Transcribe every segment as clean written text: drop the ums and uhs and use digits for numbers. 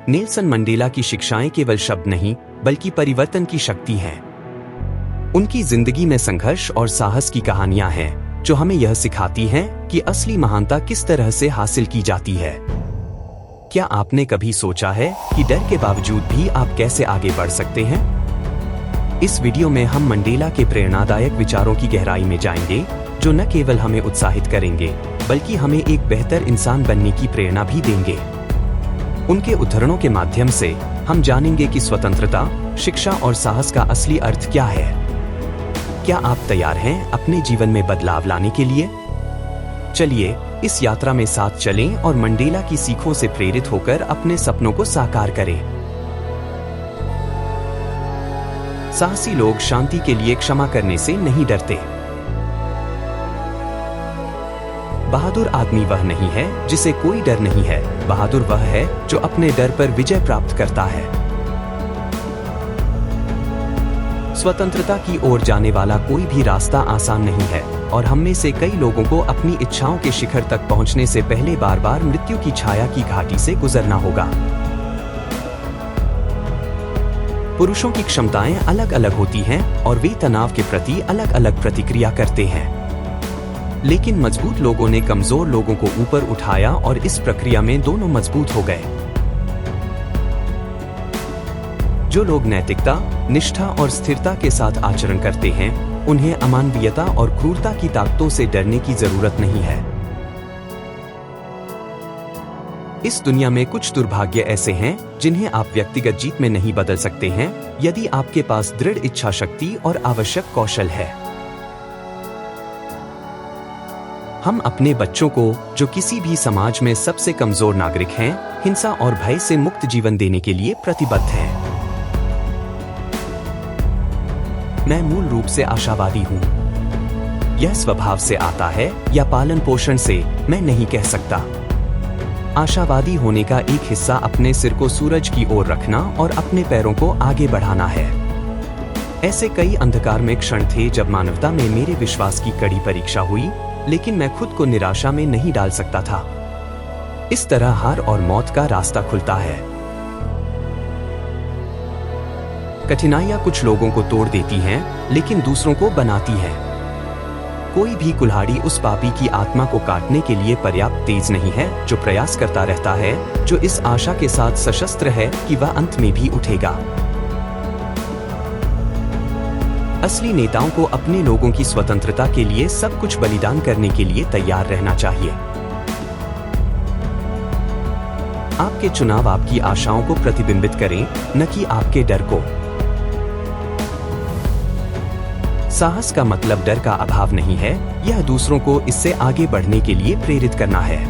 Nelson Mandela की शिक्षाएं केवल शब्द नहीं बल्कि परिवर्तन की शक्ति हैं। उनकी जिंदगी में संघर्ष और साहस की कहानियां हैं जो हमें यह सिखाती हैं कि असली महानता किस तरह से हासिल की जाती है। क्या आपने कभी सोचा है कि डर के बावजूद भी आप कैसे आगे बढ़ सकते हैं? इस वीडियो में हम मंडेला के प्रेरणादायक विचारों की गहराई में जाएंगे जो न केवल हमें उत्साहित करेंगे बल्कि हमें एक बेहतर इंसान बनने की प्रेरणा भी देंगे। उनके उदाहरणों के माध्यम से हम जानेंगे कि स्वतंत्रता, शिक्षा और साहस का असली अर्थ क्या है। क्या आप तैयार हैं अपने जीवन में बदलाव लाने के लिए? चलिए इस यात्रा में साथ चलें और मंडेला की सीखों से प्रेरित होकर अपने सपनों को साकार करें। साहसी लोग शांति के लिए क्षमा करने से नहीं डरते। बहादुर आदमी वह नहीं है जिसे कोई डर नहीं है, बहादुर वह है जो अपने डर पर विजय प्राप्त करता है। स्वतंत्रता की ओर जाने वाला कोई भी रास्ता आसान नहीं है और हम में से कई लोगों को अपनी इच्छाओं के शिखर तक पहुंचने से पहले बार बार मृत्यु की छाया की घाटी से गुजरना होगा। पुरुषों की क्षमताएं अलग अलग होती हैं और वे तनाव के प्रति अलग अलग प्रतिक्रिया करते हैं, लेकिन मजबूत लोगों ने कमजोर लोगों को ऊपर उठाया और इस प्रक्रिया में दोनों मजबूत हो गए। जो लोग नैतिकता, निष्ठा और स्थिरता के साथ आचरण करते हैं, उन्हें अमानवीयता और क्रूरता की ताकतों से डरने की जरूरत नहीं है। इस दुनिया में कुछ दुर्भाग्य ऐसे हैं जिन्हें आप व्यक्तिगत जीत में नहीं बदल सकते हैं यदि आपके पास दृढ़ इच्छा शक्ति और आवश्यक कौशल है। हम अपने बच्चों को, जो किसी भी समाज में सबसे कमजोर नागरिक हैं, हिंसा और भय से मुक्त जीवन देने के लिए प्रतिबद्ध हैं। मैं मूल रूप से आशावादी हूँ। यह स्वभाव से आता है या पालन पोषण से, मैं नहीं कह सकता। आशावादी होने का एक हिस्सा अपने सिर को सूरज की ओर रखना और अपने पैरों को आगे बढ़ाना है। ऐसे कई अंधकार में क्षण थे जब मानवता में मेरे विश्वास की कड़ी परीक्षा हुई, लेकिन मैं खुद को निराशा में नहीं डाल सकता था। इस तरह हार और मौत का रास्ता खुलता है। कठिनाइयां कुछ लोगों को तोड़ देती हैं, लेकिन दूसरों को बनाती हैं। कोई भी कुल्हाड़ी उस पापी की आत्मा को काटने के लिए पर्याप्त तेज नहीं है जो प्रयास करता रहता है, जो इस आशा के साथ सशस्त्र है कि वह अंत में भी उठेगा। असली नेताओं को अपने लोगों की स्वतंत्रता के लिए सब कुछ बलिदान करने के लिए तैयार रहना चाहिए। आपके चुनाव आपकी आशाओं को प्रतिबिंबित करें, न कि आपके डर को। साहस का मतलब डर का अभाव नहीं है, यह दूसरों को इससे आगे बढ़ने के लिए प्रेरित करना है।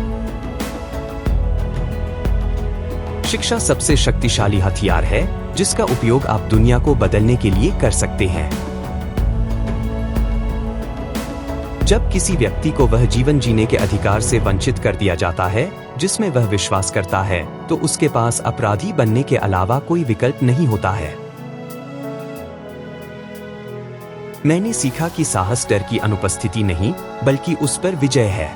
शिक्षा सबसे शक्तिशाली हथियार है जिसका उपयोग आप दुनिया को बदलने के लिए कर सकते हैं। जब किसी व्यक्ति को वह जीवन जीने के अधिकार से वंचित कर दिया जाता है जिसमें वह विश्वास करता है, तो उसके पास अपराधी बनने के अलावा कोई विकल्प नहीं होता है। मैंने सीखा कि साहस डर की अनुपस्थिति नहीं बल्कि उस पर विजय है।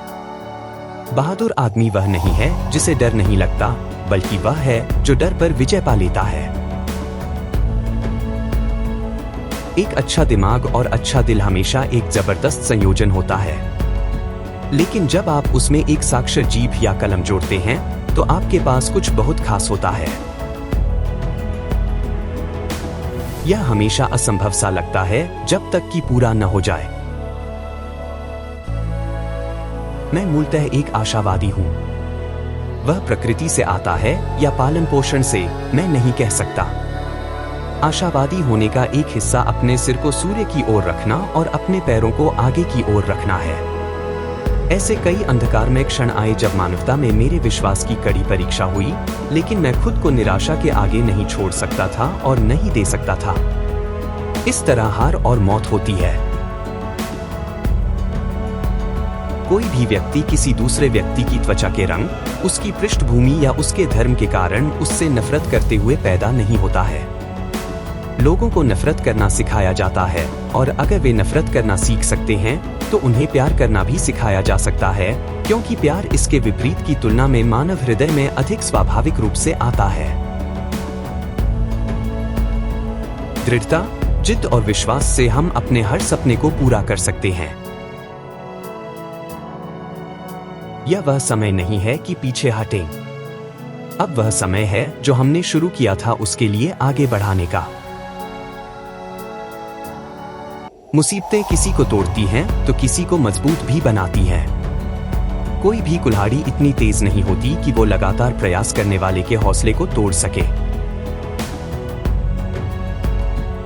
बहादुर आदमी वह नहीं है जिसे डर नहीं लगता, बल्कि वह है जो डर पर विजय पा लेता है। एक अच्छा दिमाग और अच्छा दिल हमेशा एक जबरदस्त संयोजन होता है, लेकिन जब आप उसमें एक साक्षर जीभ या कलम जोड़ते हैं तो आपके पास कुछ बहुत खास होता है। यह हमेशा असंभव सा लगता है जब तक कि पूरा न हो जाए। मैं मूलतः एक आशावादी हूँ। वह प्रकृति से आता है या पालन पोषण से, मैं नहीं कह सकता। आशावादी होने का एक हिस्सा अपने सिर को सूर्य की ओर रखना और अपने पैरों को आगे की ओर रखना है। ऐसे कई अंधकार में क्षण आए जब मानवता में मेरे विश्वास की कड़ी परीक्षा हुई, लेकिन मैं खुद को निराशा के आगे नहीं छोड़ सकता था और नहीं दे सकता था। इस तरह हार और मौत होती है। कोई भी व्यक्ति किसी दूसरे व्यक्ति की त्वचा के रंग, उसकी पृष्ठभूमि या उसके धर्म के कारण उससे नफरत करते हुए पैदा नहीं होता है। लोगों को नफरत करना सिखाया जाता है, और अगर वे नफरत करना सीख सकते हैं तो उन्हें प्यार करना भी सिखाया जा सकता है, क्योंकि प्यार इसके विपरीत की तुलना में मानव हृदय में अधिक स्वाभाविक रूप से आता है। दृढ़ता, जिद्द और विश्वास से हम अपने हर सपने को पूरा कर सकते हैं। यह वह समय नहीं है कि पीछे हटें। अब वह समय है जो हमने शुरू किया था उसके लिए आगे बढ़ाने का। मुसीबतें किसी को तोड़ती हैं तो किसी को मजबूत भी बनाती हैं। कोई भी कुल्हाड़ी इतनी तेज नहीं होती कि वो लगातार प्रयास करने वाले के हौसले को तोड़ सके।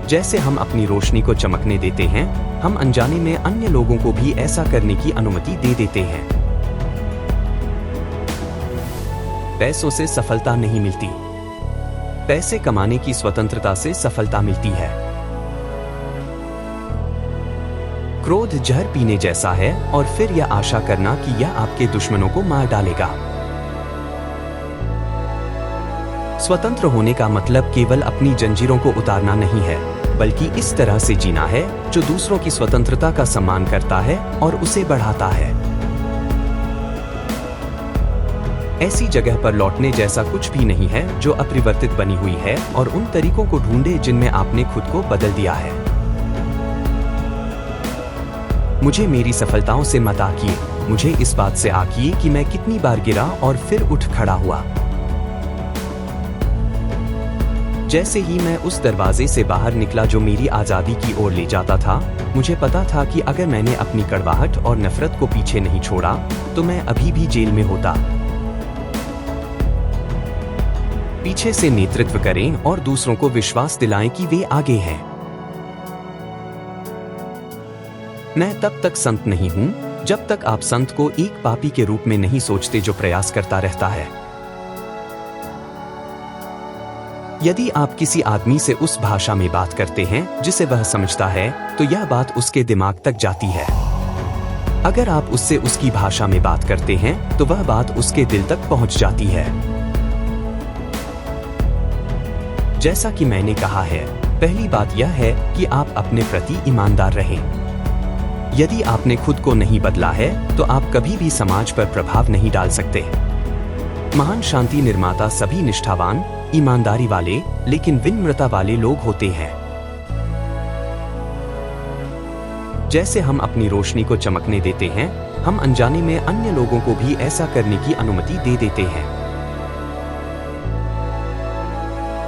जैसे हम अपनी रोशनी को चमकने देते हैं, हम अनजाने में अन्य लोगों को भी ऐसा करने की अनुमति दे देते हैं। पैसों से सफलता नहीं मिलती। पैसे कमाने की स्वतंत्रता से सफलता मिलती है। क्रोध जहर पीने जैसा है और फिर यह आशा करना कि यह आपके दुश्मनों को मार डालेगा। स्वतंत्र होने का मतलब केवल अपनी जंजीरों को उतारना नहीं है, बल्कि इस तरह से जीना है जो दूसरों की स्वतंत्रता का सम्मान करता है और उसे बढ़ाता है। ऐसी जगह पर लौटने जैसा कुछ भी नहीं है जो अपरिवर्तित बनी हुई है, और उन तरीकों को ढूंढे जिनमें आपने खुद को बदल दिया है। मुझे मेरी सफलताओं से मत आकिए, मुझे इस बात से आकिए कि मैं कितनी बार गिरा और फिर उठ खड़ा हुआ। जैसे ही मैं उस दरवाजे से बाहर निकला जो मेरी आजादी की ओर ले जाता था, मुझे पता था कि अगर मैंने अपनी कड़वाहट और नफरत को पीछे नहीं छोड़ा तो मैं अभी भी जेल में होता। पीछे से नेतृत्व करें और दूसरों को विश्वास दिलाएं कि वे आगे हैं। मैं तब तक संत नहीं हूं जब तक आप संत को एक पापी के रूप में नहीं सोचते जो प्रयास करता रहता है। यदि आप किसी आदमी से उस भाषा में बात करते हैं जिसे वह समझता है, तो यह बात उसके दिमाग तक जाती है। अगर आप उससे उसकी भाषा में बात करते हैं तो वह बात उसके दिल तक पहुंच जाती है। जैसा कि मैंने कहा है, पहली बात यह है कि आप अपने प्रति ईमानदार रहें। यदि आपने खुद को नहीं बदला है तो आप कभी भी समाज पर प्रभाव नहीं डाल सकते। महान शांति निर्माता सभी निष्ठावान, ईमानदारी वाले, लेकिन विनम्रता वाले लोग होते हैं। जैसे हम अपनी रोशनी को चमकने देते हैं, हम अनजाने में अन्य लोगों को भी ऐसा करने की अनुमति दे देते हैं।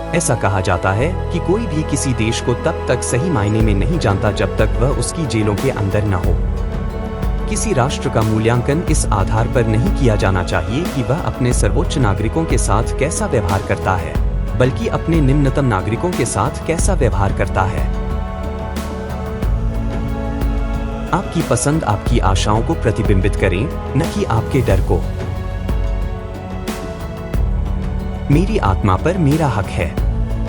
ऐसा कहा जाता है कि कोई भी किसी देश को तब तक सही मायने में नहीं जानता जब तक वह उसकी जेलों के अंदर न हो। किसी राष्ट्र का मूल्यांकन इस आधार पर नहीं किया जाना चाहिए कि वह अपने सर्वोच्च नागरिकों के साथ कैसा व्यवहार करता है, बल्कि अपने निम्नतम नागरिकों के साथ कैसा व्यवहार करता है। आपकी पसंद आपकी आशाओं को प्रतिबिंबित करें, न कि आपके डर को। मेरी आत्मा पर मेरा हक है।